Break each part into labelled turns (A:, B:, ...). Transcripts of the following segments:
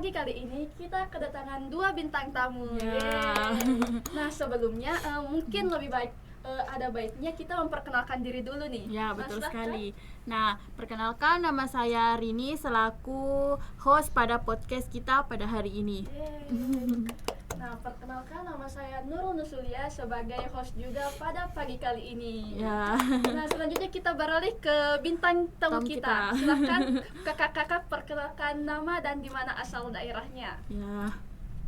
A: pagi kali ini kita kedatangan dua bintang tamu.
B: Ya.
A: Yeay. Nah sebelumnya mungkin lebih baik ada baiknya kita memperkenalkan diri dulu nih.
B: Ya, betul
A: Silahkan.
B: sekali. Nah, perkenalkan nama saya Rini selaku host pada podcast kita pada hari ini.
A: Yeay. Nah, perkenalkan nama saya Nurul Nusulia sebagai host juga pada pagi kali ini.
B: Ya.
A: Nah, selanjutnya kita beralih ke bintang tamu
B: Tamu
A: kita.
B: kita.
A: Silahkan kakak-kakak perkenalkan nama dan di mana asal daerahnya.
B: Ya.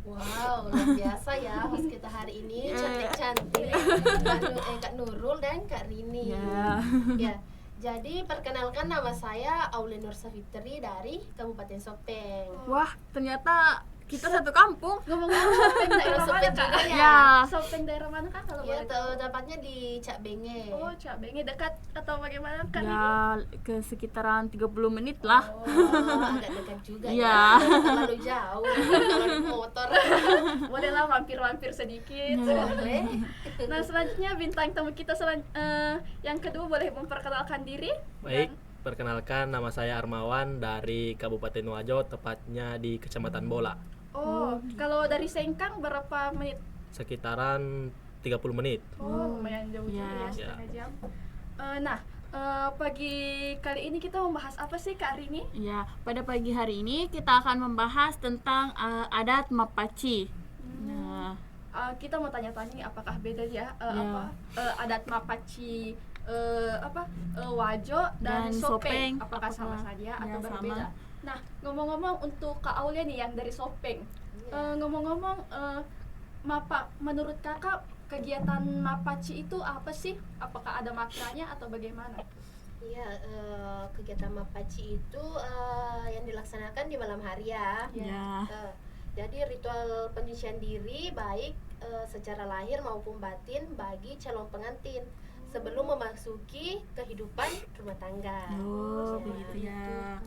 C: Wow, luar biasa ya host kita hari ini, cantik-cantik Kak Nurul dan Kak Rini.
B: Ya.
C: Ya, jadi perkenalkan nama saya Aulia Nur Savitri dari Kabupaten Sopeng.
B: Wah, ternyata kita satu kampung.
A: Ngomong-ngomong Sopeng daerah mana
C: Sopeng
A: kak?
C: juga ya?
B: Ya.
A: Sopeng daerah mana kak kalau
C: Ya,
A: boleh tahu?
C: tepatnya di Cak Benge.
A: Oh, Cabenge dekat atau bagaimana kak?
B: Ya, ke sekitaran 30 menit lah.
C: Oh, agak dekat juga
B: Ya.
C: ya. Terlalu jauh kalau di motor.
A: Bolehlah mampir-mampir sedikit.
C: Boleh.
A: Nah, selanjutnya bintang tamu kita yang kedua boleh memperkenalkan diri.
D: Baik, perkenalkan nama saya Armawan dari Kabupaten Wajo, tepatnya di Kecamatan Bola.
A: Oh, kalau dari Sengkang berapa menit?
D: Sekitaran 30 menit.
A: Oh, lumayan jauh juga ya,
B: Ya.
A: setengah jam. Pagi kali ini kita membahas apa sih Kak Rini?
B: Ya, pada pagi hari ini kita akan membahas tentang adat Mapaci. Nah,
A: Kita mau tanya-tanya nih, apakah beda ya,
B: Ya.
A: adat Mapaci Wajo dan
B: Dan
A: Sopeng.
B: Sopeng,
A: Apakah sama
B: apakah-
A: saja
B: ya,
A: atau
B: sama.
A: berbeda? Nah, ngomong-ngomong untuk Kak Aulia nih yang dari Sopeng.
C: Iya.
A: Ngomong-ngomong menurut Kakak kegiatan Mapaci itu apa sih? Apakah ada maknanya atau bagaimana?
C: Iya, kegiatan Mapaci itu yang dilaksanakan di malam hari ya.
B: ya.
C: Jadi ritual penyucian diri baik secara lahir maupun batin bagi calon pengantin sebelum memasuki kehidupan rumah tangga.
B: Oh,
C: Ya.
B: begitu ya.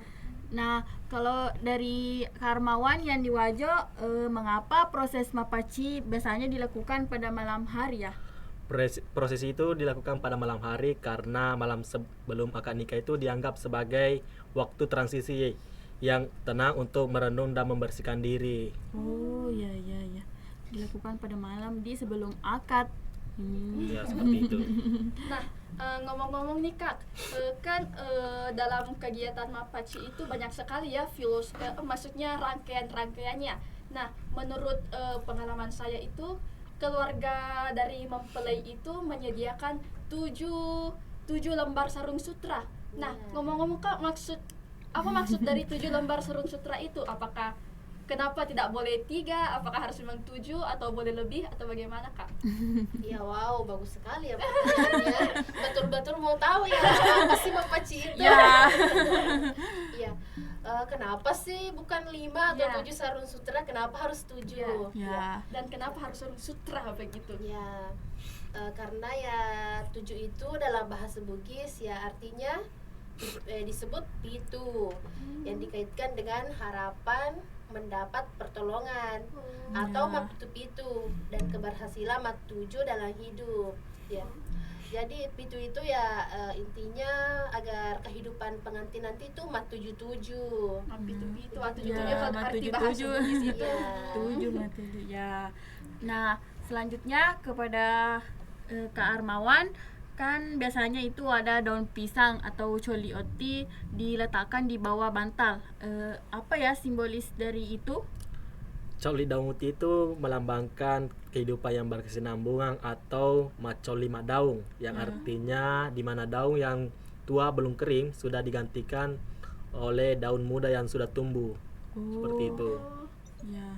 B: Nah, kalau dari Karmawan yang di Wajo, mengapa proses Mapaci biasanya dilakukan pada malam hari ya?
D: Prosesi itu dilakukan pada malam hari karena malam sebelum akad nikah itu dianggap sebagai waktu transisi yang tenang untuk merenung dan membersihkan diri.
B: Oh, ya. Dilakukan pada malam di sebelum akad.
D: Ya, seperti itu.
A: Nah, ngomong-ngomong nih Kak, kan dalam kegiatan Mapaci itu banyak sekali ya maksudnya rangkaian-rangkaiannya. Nah, menurut pengalaman saya itu keluarga dari mempelai itu menyediakan 7 lembar sarung sutra. Nah,
C: Ya.
A: ngomong-ngomong Kak, apa maksud dari 7 lembar sarung sutra itu? Apakah kenapa tidak boleh 3? Apakah harus memang 7 atau boleh lebih atau bagaimana Kak?
C: Iya, wow, bagus sekali ya pertanyaannya. Betul-betul mau tahu ya apa sih Mapaci itu.
B: Ya.
C: Iya. Kenapa sih bukan 5 atau
A: Ya.
C: 7 sarung sutra? Kenapa harus 7?
B: Ya.
A: Dan kenapa harus sarung sutra begitu?
C: Ya, karena ya 7 itu dalam bahasa Bugis ya artinya disebut pitu yang dikaitkan dengan harapan mendapat pertolongan atau
B: Ya.
C: pitu dan keberhasilan matuju dalam hidup ya. Jadi pitu itu ya intinya agar kehidupan pengantin nanti itu matuju-tuju.
A: Pitu atau
B: Ya,
A: tujuh kan arti
B: tujuh,
A: bahasa
B: tujuh.
A: Bugis itu.
C: Iya.
B: 7 mati ya. Nah, selanjutnya kepada Kak Armawan, kan biasanya itu ada daun pisang atau coli oti diletakkan di bawah bantal. Apa ya simbolis dari itu?
D: Coli daun uti itu melambangkan kehidupan yang berkesinambungan atau macoli daun yang artinya di mana daun yang tua belum kering sudah digantikan oleh daun muda yang sudah tumbuh. Seperti itu.
B: Ya.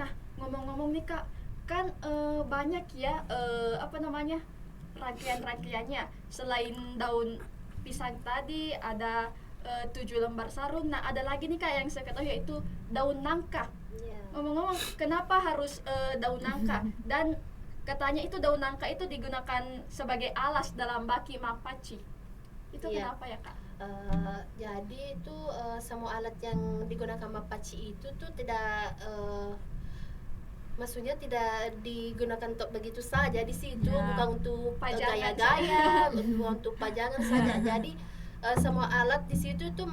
A: Nah, ngomong-ngomong nih Kak, kan banyak ya rangkaian-rangkaiannya. Selain daun pisang tadi ada 7 lembar sarung. Nah, ada lagi nih Kak yang saya ketahui yaitu daun nangka.
C: Ya.
A: Ngomong-ngomong, kenapa harus daun nangka? Dan katanya itu daun nangka itu digunakan sebagai alas dalam baki Mapaci. Itu
C: Iya.
A: kenapa ya Kak?
C: Jadi itu semua alat yang digunakan Mapaci itu tuh tidak maksudnya tidak digunakan untuk begitu saja di situ,
B: Ya.
C: bukan untuk
A: Pajangan
C: gaya-gaya, bukan untuk pajangan saja. Jadi semua alat di situ tuh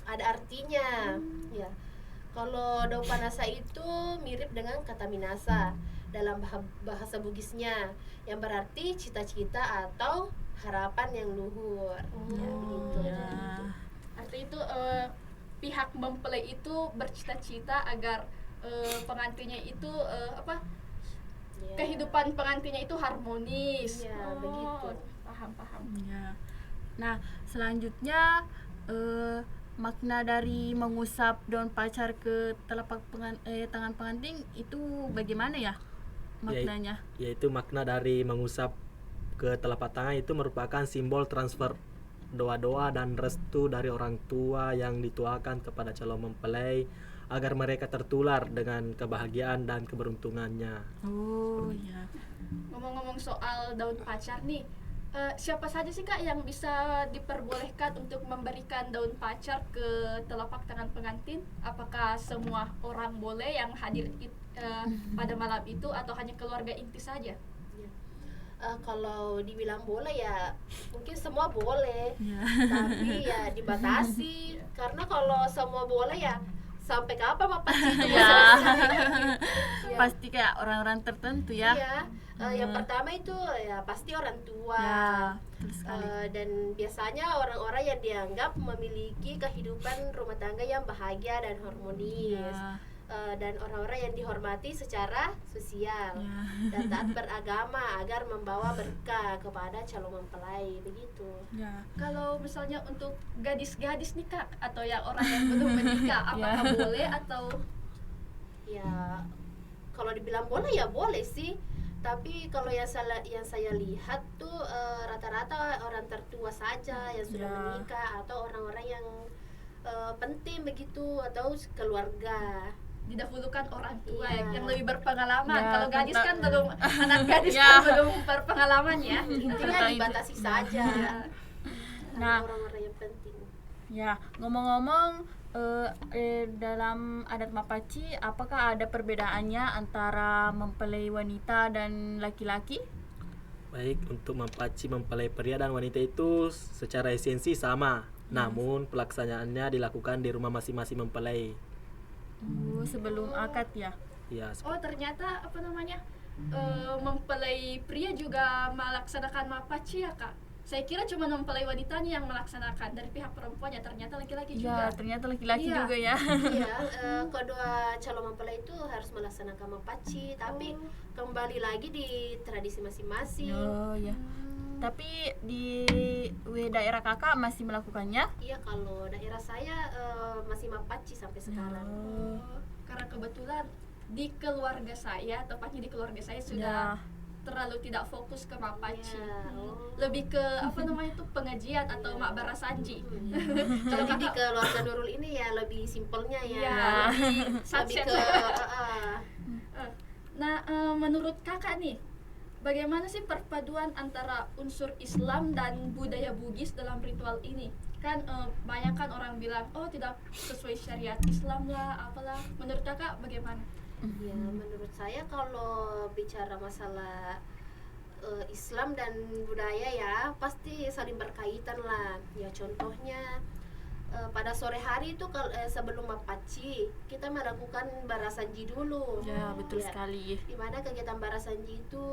C: ada artinya, ya. Kalau daun panasa itu mirip dengan kata minasa dalam bahasa Bugisnya, yang berarti cita-cita atau harapan yang luhur. Ya, begitu.
B: Ya.
A: Artinya itu pihak mempelai itu bercita-cita agar pengantinnya itu
C: Ya.
A: kehidupan pengantinnya itu harmonis.
C: Iya, begitu.
A: Paham.
B: Ya. Nah, selanjutnya makna dari mengusap daun pacar ke telapak tangan pengantin itu bagaimana ya maknanya?
D: Yaitu makna dari mengusap ke telapak tangan itu merupakan simbol transfer doa-doa dan restu dari orang tua yang dituakan kepada calon mempelai agar mereka tertular dengan kebahagiaan dan keberuntungannya.
B: Oh ya.
A: Ngomong-ngomong soal daun pacar nih, siapa saja sih Kak yang bisa diperbolehkan untuk memberikan daun pacar ke telapak tangan pengantin? Apakah semua orang boleh yang hadir pada malam itu atau hanya keluarga inti saja?
C: Kalau dibilang boleh ya mungkin semua boleh,
B: Ya.
C: tapi ya dibatasi karena kalau semua boleh ya sampai kapan Bapak itu
B: Ya.
C: Ya.
B: Pasti kayak orang-orang tertentu ya.
C: Iya, yang pertama itu ya pasti orang tua.
B: Ya, betul sekali.
C: Dan biasanya orang-orang yang dianggap memiliki kehidupan rumah tangga yang bahagia dan harmonis.
B: Ya.
C: Dan orang-orang yang dihormati secara sosial
B: Ya.
C: dan taat beragama agar membawa berkah kepada calon mempelai, begitu.
B: Ya.
A: Kalau misalnya untuk gadis-gadis nih Kak atau yang orang yang belum menikah, apakah
B: Ya.
A: boleh atau
C: Ya kalau dibilang boleh ya boleh sih, tapi kalau yang saya lihat tuh rata-rata orang tertua saja yang sudah
B: Ya.
C: menikah atau orang-orang yang penting begitu atau keluarga.
A: didahulukan orang tua
C: Iya.
A: yang lebih berpengalaman?
B: Ya,
A: Kalau gadis
B: tentang-
A: kan belum, anak gadis
B: Ya.
A: kan belum berpengalaman ya.
C: Intinya
B: Tentang itu.
C: dibatasi saja.
B: Nah.
C: Orang-orang yang penting.
B: Ya, ngomong-ngomong dalam adat Mapaci, apakah ada perbedaannya antara mempelai wanita dan laki-laki?
D: Baik, untuk mempelai pria dan wanita itu secara esensi sama, namun pelaksanaannya dilakukan di rumah masing-masing mempelai.
B: Sebelum akad ya.
D: Ya,
A: Oh ternyata mempelai pria juga melaksanakan mapaci ya Kak? Saya kira cuma mempelai wanitanya yang melaksanakan dari pihak perempuannya, ternyata laki-laki
B: Ya,
A: juga.
B: ternyata laki-laki
A: Iya.
B: juga ya.
C: Iya, kedua calon mempelai itu harus melaksanakan mapaci, tapi kembali lagi di tradisi masing-masing.
B: Oh ya. Tapi di daerah kakak masih melakukannya?
C: Iya, kalau daerah saya masih mapaci sampai sekarang.
A: Oh, karena kebetulan di keluarga saya, tepatnya di keluarga saya
B: Ya.
A: sudah terlalu tidak fokus ke mapaci.
C: Ya.
A: Lebih ke pengajian atau makbara sanji.
C: Jadi di keluarga Nurul ini ya lebih simpelnya ya.
A: Iya, lebih
C: Lebih
A: sunset.
C: ke
A: Nah, menurut kakak nih, bagaimana sih perpaduan antara unsur Islam dan budaya Bugis dalam ritual ini? Kan banyak kan orang bilang, oh tidak sesuai syariat Islam lah, apalah. Menurut kakak bagaimana?
C: Ya, menurut saya kalau bicara masalah Islam dan budaya ya pasti saling berkaitan lah. Ya contohnya pada sore hari itu sebelum mapaci kita melakukan barasanji dulu.
B: Ya, betul
C: Ya,
B: sekali.
C: di mana kegiatan barasanji itu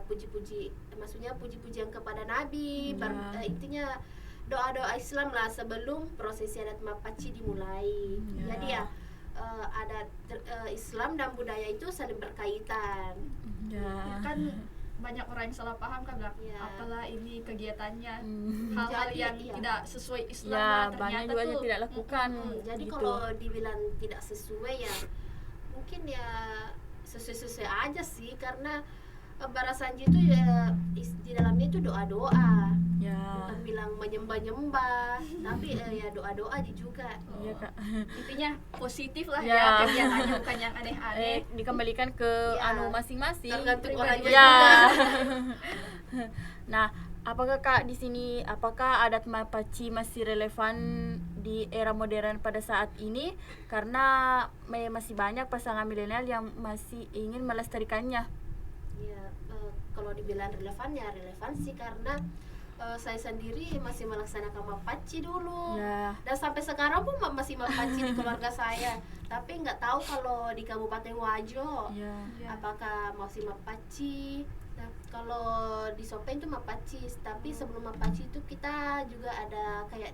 C: puji-puji, maksudnya puji-pujian kepada Nabi,
B: Ya.
C: intinya doa-doa Islam lah sebelum prosesi adat mapaci dimulai.
B: Ya.
C: Jadi ya adat Islam dan budaya itu saling berkaitan.
B: Ya.
A: Kan banyak orang yang salah paham kan bilang,
C: Ya.
A: apalah ini kegiatannya
B: Hmm.
A: hal-hal
C: Jadi,
A: yang
C: iya.
A: tidak sesuai Islam
B: Ya,
A: lah,
B: banyak
A: ternyata
B: juga yang
A: tuh
B: tidak lakukan.
C: Jadi
B: gitu.
C: kalau dibilang tidak sesuai ya mungkin ya sesuai-sesuai aja sih, karena barasanji itu ya di dalamnya itu doa-doa,
B: Ya.
C: bukan bilang menyembah-nyembah, tapi ya doa-doa juga.
B: Iya, Kak.
A: intinya positif lah
B: Ya.
A: ya kegiatannya, bukan yang aneh-aneh.
B: Dikembalikan ke
C: Ya.
B: masing-masing.
C: Tergantung
A: Pribadi.
C: orangnya
B: Ya.
C: juga.
B: Nah, apakah Kak di sini apakah adat Mapaci masih relevan di era modern pada saat ini? Karena masih banyak pasangan milenial yang masih ingin melestarikannya.
C: Ya kalau dibilang relevan ya relevan sih, karena Saya sendiri masih melaksanakan mapaci dulu.
B: Ya.
C: Dan sampai sekarang pun masih mapaci di keluarga saya. Tapi nggak tahu kalau di Kabupaten Wajo
B: Ya.
C: apakah masih mapaci. Nah, kalau di Sopeng itu mapaci, tapi sebelum mapaci itu kita juga ada kayak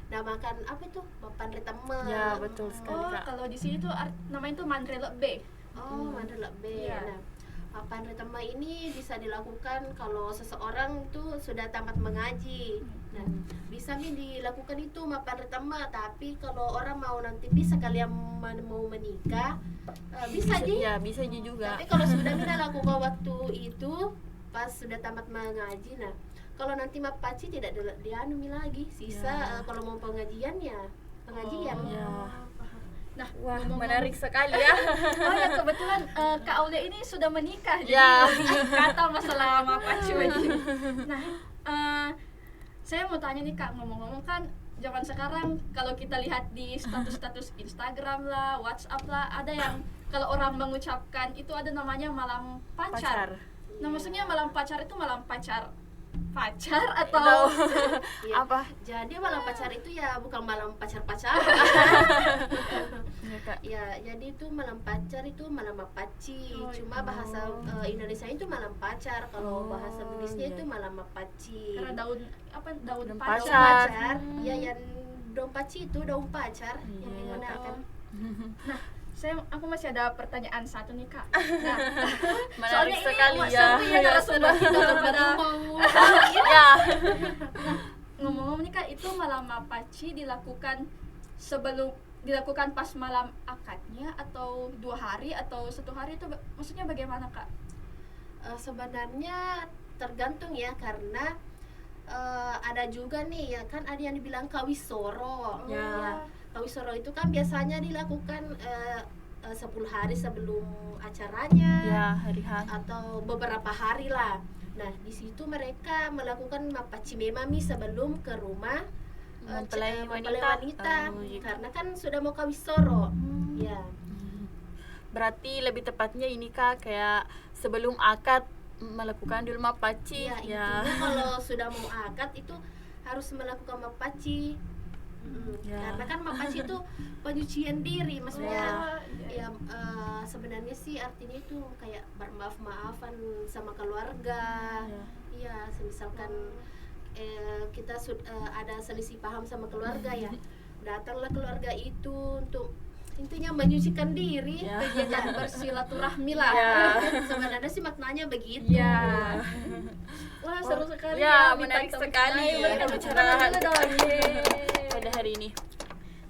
C: dinamakan apa itu? Mapan Reteme.
B: Ya, betul sekali,
A: Oh,
B: Kak.
A: kalau di sini tuh namanya tuh Mandre Lebe.
C: Oh, Mandala B.
A: Iya.
C: Nah, mapan Reteme ini bisa dilakukan kalau seseorang tuh sudah tamat mengaji. Nah, bisa nih dilakukan itu mapan Reteme, tapi kalau orang mau nanti bisa kalian mau menikah, bisa aja.
B: Ya, bisa aja juga.
C: Tapi kalau sudah kita lakukan waktu itu pas sudah tamat mengaji, nah kalau nanti mapaci tidak dianumi lagi, sisa
B: Ya.
C: kalau mau pengajian ya pengajian.
A: Oh,
B: Ya.
A: paham. Nah,
B: Wah,
A: ngomong-ngomong-
B: menarik sekali ya.
A: Oh ya, kebetulan Kak Aulia ini sudah menikah, jadi
B: Ya.
A: lebih kata masalah mapacu ini. Nah, saya mau tanya nih Kak, ngomong-ngomong kan zaman sekarang kalau kita lihat di status-status Instagram lah, WhatsApp lah, ada yang kalau orang mengucapkan itu ada namanya malam pacar. Nah, maksudnya malam pacar itu malam pacar atau
C: Ya.
B: Apa?
C: Jadi malam pacar itu ya bukan malam pacar-pacaran.
B: Ya, Kak.
C: Ya, jadi itu malam pacar itu malam mapaci.
A: Oh,
C: Cuma bahasa Indonesia itu malam pacar. Kalau
B: Oh,
C: bahasa Buddhisnya
B: iya.
C: itu malam mapaci.
A: karena daun
B: Daun
C: Daun
B: pacar.
C: pacar. Ya, yang daun paci itu daun pacar yang
B: Iya,
C: digunakan.
A: Nah, aku masih ada pertanyaan satu nih Kak. Nah,
B: Menarik
A: soalnya
B: sekali
A: ini
B: ya.
A: seru ya narasumber kita kepada
B: Ya.
A: ngomong-ngomong nih Kak, itu malam mapaci dilakukan pas malam akadnya atau 2 hari atau 1 hari itu maksudnya bagaimana Kak?
C: Sebenarnya tergantung ya, karena ada juga nih ya kan ada yang dibilang kawisoro.
B: Ya.
C: Kawisoro itu kan biasanya dilakukan 10 hari sebelum acaranya
B: Ya, hari H.
C: atau beberapa hari lah. Nah, di situ mereka melakukan mapaci memami sebelum ke rumah
B: Mempelai
C: mempelai
B: wanita.
C: wanita.
B: Oh, iya.
C: Karena kan sudah mau kawisoro. Ya.
B: Berarti lebih tepatnya ini Kak, kayak sebelum akad melakukan dulu mapaci.
C: Ya, intinya kalau sudah mau akad itu harus melakukan mapaci.
B: Ya.
C: Karena kan mapaci itu penyucian diri, maksudnya
A: Ya.
C: ya sebenarnya sih artinya itu kayak bermaaf-maafan sama keluarga.
B: Ya.
C: Iya, misalkan kita ada selisih paham sama keluarga ya, datanglah keluarga itu untuk intinya menyucikan diri.
B: Ya.
A: Kegiatan bersilaturahmi lah.
B: Ya.
C: Sebenarnya sih maknanya begitu.
A: Ya. Wah, seru sekali
B: Ya,
A: ya.
B: menarik
A: Bintang
B: sekali
A: tamu kita.
B: ya,
A: Tepuk
B: bicara
A: tangan dulu dong. Yeay.
B: Pada hari ini.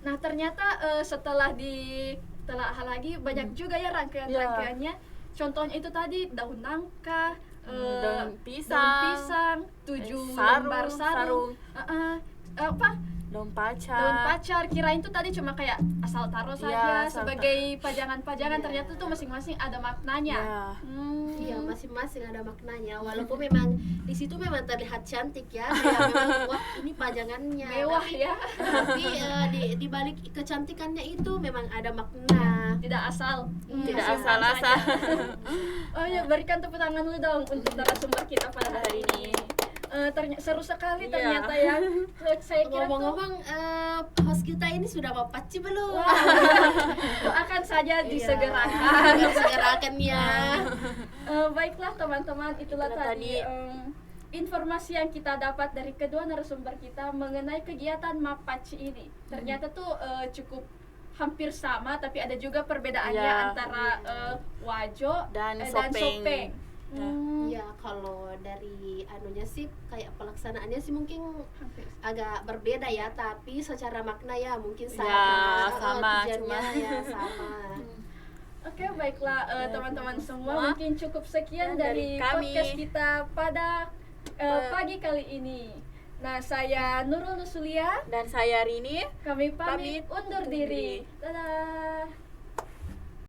A: Nah, ternyata setelah ditelaah lagi banyak juga ya rangkaian-rangkaiannya. Contohnya itu tadi daun nangka,
B: daun pisang,
A: daun pisang, 7
B: sarung,
A: lembar sarung. Apa?
B: daun pacar.
C: Ah.
A: Daun pacar, kirain tuh tadi cuma kayak asal taruh saja
B: Iya, asal
A: sebagai pajangan-pajangan,
C: Iya.
A: ternyata tuh masing-masing ada maknanya.
B: Ya.
C: Iya, masing-masing ada maknanya. Walaupun memang di situ memang terlihat cantik ya, kayak memang wah ini pajangannya.
A: Mewah
C: Tapi-
A: ya.
C: Tapi di balik kecantikannya itu memang ada makna.
A: Tidak asal.
B: Tidak
A: simpan
B: asal-asal.
A: saja. Oh ya, berikan tepuk tangan dulu dong untuk narasumber kita pada hari ini. Seru sekali
B: Iya.
A: ternyata ya. Saya kira tuh
C: Ngomong-ngomong, host kita ini sudah mapaci belum?
A: akan saja
C: Iya.
A: disegerakan.
C: Disegerakan ya.
A: Baiklah teman-teman, itulah
B: Itulah
A: tadi informasi yang kita dapat dari kedua narasumber kita mengenai kegiatan mapaci ini. Ternyata tuh cukup hampir sama, tapi ada juga perbedaannya
B: Ya.
A: antara Wajo
B: Dan
A: dan
B: Sopeng.
A: Sopeng.
B: Ya.
C: Ya, kalau dari anunya sih kayak pelaksanaannya sih mungkin
A: Hampir.
C: agak berbeda ya, tapi secara makna ya mungkin sama.
B: Ya, sama,
C: Tujuannya
B: cuma-
C: ya sama.
A: Oke, baiklah teman-teman semua,
B: semua.
A: mungkin cukup sekian
B: Dan
A: dari
B: dari kami.
A: podcast kita pada pagi kali ini. Nah, saya Nurul Nusulia,
B: Dan saya Rini.
A: kami pamit
B: Pamit
A: undur
B: undur
A: diri.
B: diri.
A: Dadah.